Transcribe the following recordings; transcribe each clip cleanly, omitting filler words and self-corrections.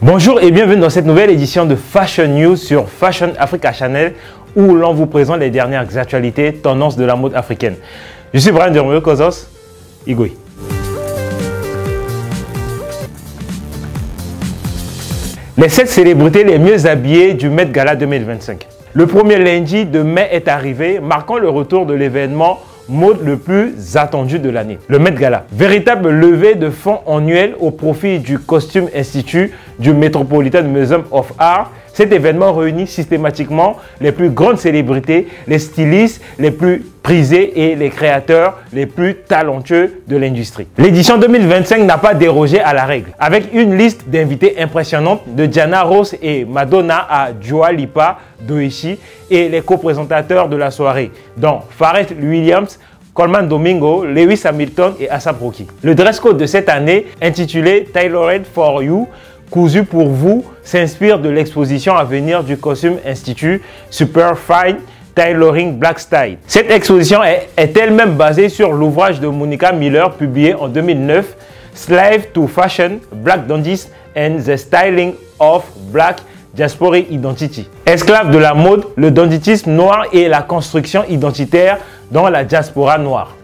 Bonjour et bienvenue dans cette nouvelle édition de Fashion News sur Fashion Africa Channel où l'on vous présente les dernières actualités, tendances de la mode africaine. Je suis Brian Dermeux Kozos, Igui. Les 7 célébrités les mieux habillées du Met Gala 2025. Le premier lundi de mai est arrivé, marquant le retour de l'événement mode le plus attendu de l'année, le Met Gala. Véritable levée de fonds annuel au profit du Costume Institute du Metropolitan Museum of Art. Cet événement réunit systématiquement les plus grandes célébrités, les stylistes les plus prisés et les créateurs les plus talentueux de l'industrie. L'édition 2025 n'a pas dérogé à la règle, avec une liste d'invités impressionnante de Diana Ross et Madonna à Dua Lipa, Doechii et les co-présentateurs de la soirée, dont Pharrell Williams, Colman Domingo, Lewis Hamilton et A$AP Rocky. Le dress code de cette année, intitulé Tailored for You, cousu pour vous, s'inspire de l'exposition à venir du Costume Institute Super Fine Tailoring Black Style. Cette exposition est elle-même basée sur l'ouvrage de Monica Miller publié en 2009, Slave to Fashion, Black Dandies and the Styling of Black Diasporic Identity. Esclave de la mode, le danditisme noir et la construction identitaire dans la diaspora noire.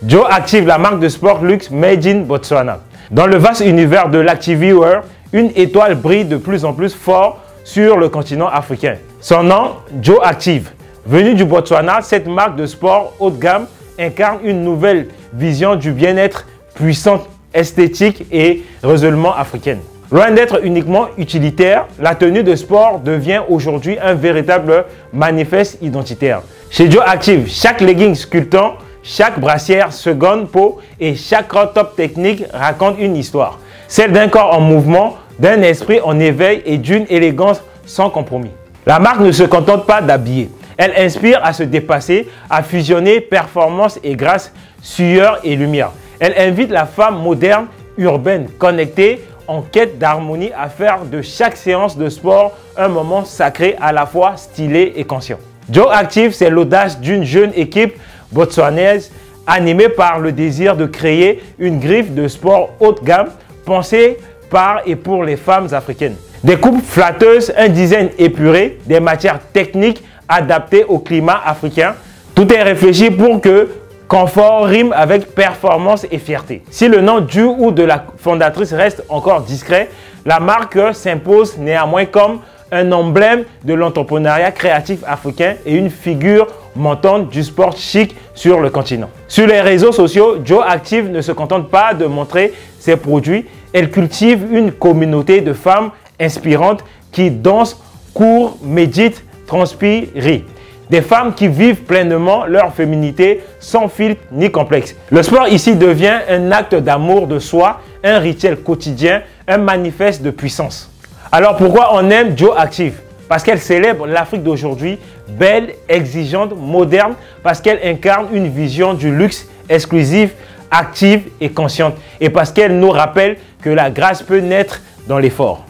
Joe active la marque de sport luxe Made in Botswana. Dans le vaste univers de l'activewear, une étoile brille de plus en plus fort sur le continent africain. Son nom, Joe Active. Venue du Botswana, cette marque de sport haut de gamme incarne une nouvelle vision du bien-être puissante, esthétique et résolument africaine. Loin d'être uniquement utilitaire, la tenue de sport devient aujourd'hui un véritable manifeste identitaire. Chez Joe Active, chaque legging sculptant, chaque brassière seconde peau et chaque crop top technique raconte une histoire. Celle d'un corps en mouvement, d'un esprit en éveil et d'une élégance sans compromis. La marque ne se contente pas d'habiller. Elle inspire à se dépasser, à fusionner performance et grâce, sueur et lumière. Elle invite la femme moderne, urbaine, connectée, en quête d'harmonie à faire de chaque séance de sport un moment sacré à la fois stylé et conscient. Joe Active, c'est l'audace d'une jeune équipe botswanaise animée par le désir de créer une griffe de sport haut de gamme pensée par et pour les femmes africaines. Des coupes flatteuses, un design épuré, des matières techniques adaptées au climat africain. Tout est réfléchi pour que confort rime avec performance et fierté. Si le nom du ou de la fondatrice reste encore discret, la marque s'impose néanmoins comme un emblème de l'entrepreneuriat créatif africain et une figure montante du sport chic sur le continent. Sur les réseaux sociaux, Joe Active ne se contente pas de montrer ses produits, elle cultive une communauté de femmes inspirantes qui dansent, courent, méditent, transpirent, rient. Des femmes qui vivent pleinement leur féminité sans filtre ni complexe. Le sport ici devient un acte d'amour de soi, un rituel quotidien, un manifeste de puissance. Alors pourquoi on aime Joe Active? Parce qu'elle célèbre l'Afrique d'aujourd'hui, belle, exigeante, moderne, parce qu'elle incarne une vision du luxe exclusif, active et consciente. Et parce qu'elle nous rappelle que la grâce peut naître dans l'effort.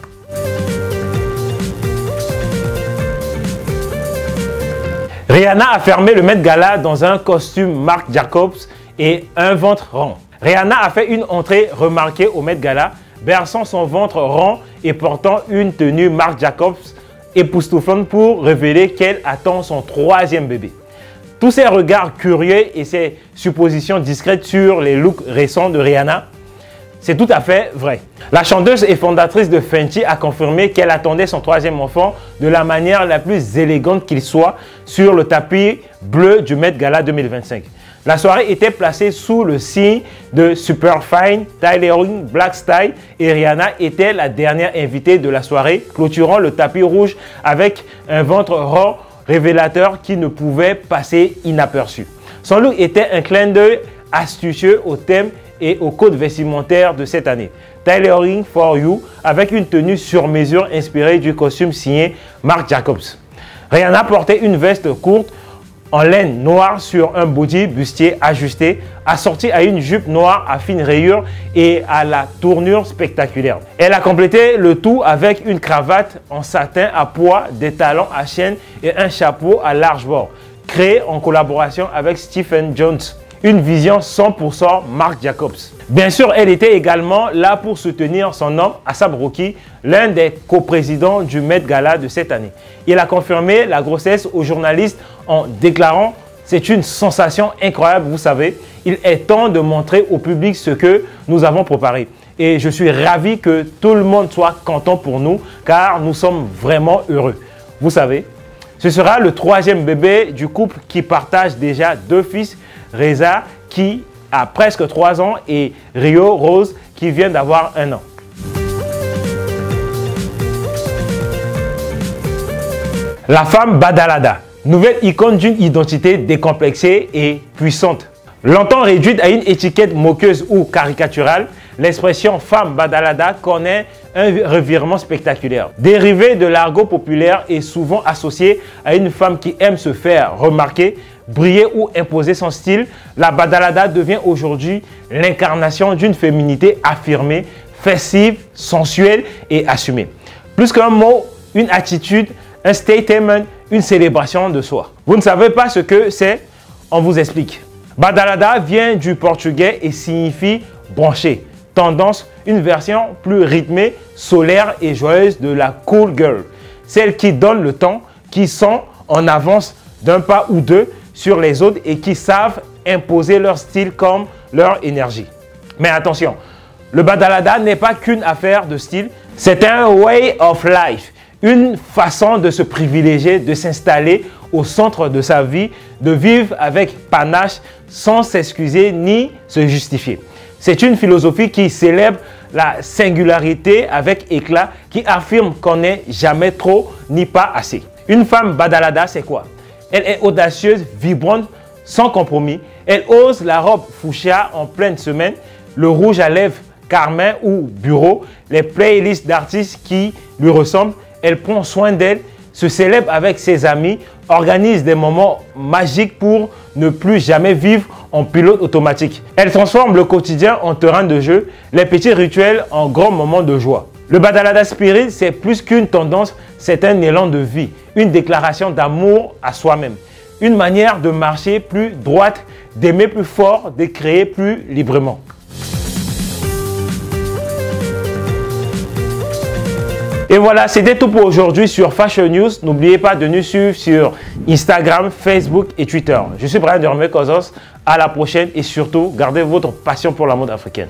Rihanna a fermé le Met Gala dans un costume Marc Jacobs et un ventre rond. Rihanna a fait une entrée remarquée au Met Gala, berçant son ventre rond et portant une tenue Marc Jacobs époustouflante pour révéler qu'elle attend son 3e bébé. Tous ces regards curieux et ces suppositions discrètes sur les looks récents de Rihanna, c'est tout à fait vrai. La chanteuse et fondatrice de Fenty a confirmé qu'elle attendait son 3e enfant de la manière la plus élégante qu'il soit sur le tapis bleu du Met Gala 2025. La soirée était placée sous le signe de Super Fine Tailoring Black Style et Rihanna était la dernière invitée de la soirée, clôturant le tapis rouge avec un ventre rond révélateur qui ne pouvait passer inaperçu. Son look était un clin d'œil astucieux au thème et au code vestimentaire de cette année. Tailoring for You avec une tenue sur mesure inspirée du costume signé Marc Jacobs. Rihanna portait une veste courte en laine noire sur un body bustier ajusté, assorti à une jupe noire à fine rayure et à la tournure spectaculaire. Elle a complété le tout avec une cravate en satin à pois, des talons à chaîne et un chapeau à large bord, créé en collaboration avec Stephen Jones. une vision 100% Marc Jacobs. Bien sûr, elle était également là pour soutenir son homme, Asap Rocky, l'un des coprésidents du Met Gala de cette année. Il a confirmé la grossesse aux journalistes en déclarant « C'est une sensation incroyable, vous savez, il est temps de montrer au public ce que nous avons préparé. Et je suis ravi que tout le monde soit content pour nous, car nous sommes vraiment heureux. Vous savez, ce sera le 3e bébé du couple qui partage déjà 2 fils, Reza qui a presque 3 ans et Rio Rose qui vient d'avoir 1 an. La femme Badalada, nouvelle icône d'une identité décomplexée et puissante. Longtemps réduite à une étiquette moqueuse ou caricaturale, l'expression femme Badalada connaît un revirement spectaculaire. Dérivée de l'argot populaire et souvent associée à une femme qui aime se faire remarquer, briller ou imposer son style, la Badalada devient aujourd'hui l'incarnation d'une féminité affirmée, festive, sensuelle et assumée. Plus qu'un mot, une attitude, un statement, une célébration de soi. Vous ne savez pas ce que c'est? On vous explique. Badalada vient du portugais et signifie branché. Tendance, une version plus rythmée, solaire et joyeuse de la cool girl. Celle qui donne le temps, qui sont en avance d'un pas ou deux sur les autres et qui savent imposer leur style comme leur énergie. Mais attention, le Badalada n'est pas qu'une affaire de style, c'est un way of life. Une façon de se privilégier, de s'installer au centre de sa vie, de vivre avec panache sans s'excuser ni se justifier. C'est une philosophie qui célèbre la singularité avec éclat, qui affirme qu'on n'est jamais trop ni pas assez. Une femme Badalada, c'est quoi? Elle est audacieuse, vibrante, sans compromis. Elle ose la robe fuchsia en pleine semaine, le rouge à lèvres carmin ou bureau, les playlists d'artistes qui lui ressemblent. Elle prend soin d'elle, se célèbre avec ses amis, organise des moments magiques pour ne plus jamais vivre en pilote automatique. Elle transforme le quotidien en terrain de jeu, les petits rituels en grands moments de joie. Le Badalada Spirit, c'est plus qu'une tendance, c'est un élan de vie, une déclaration d'amour à soi-même, une manière de marcher plus droite, d'aimer plus fort, de créer plus librement. Et voilà, c'était tout pour aujourd'hui sur Fashion News. N'oubliez pas de nous suivre sur Instagram, Facebook et Twitter. Je suis Brian Dermé Kozos. À la prochaine et surtout, gardez votre passion pour la mode africaine.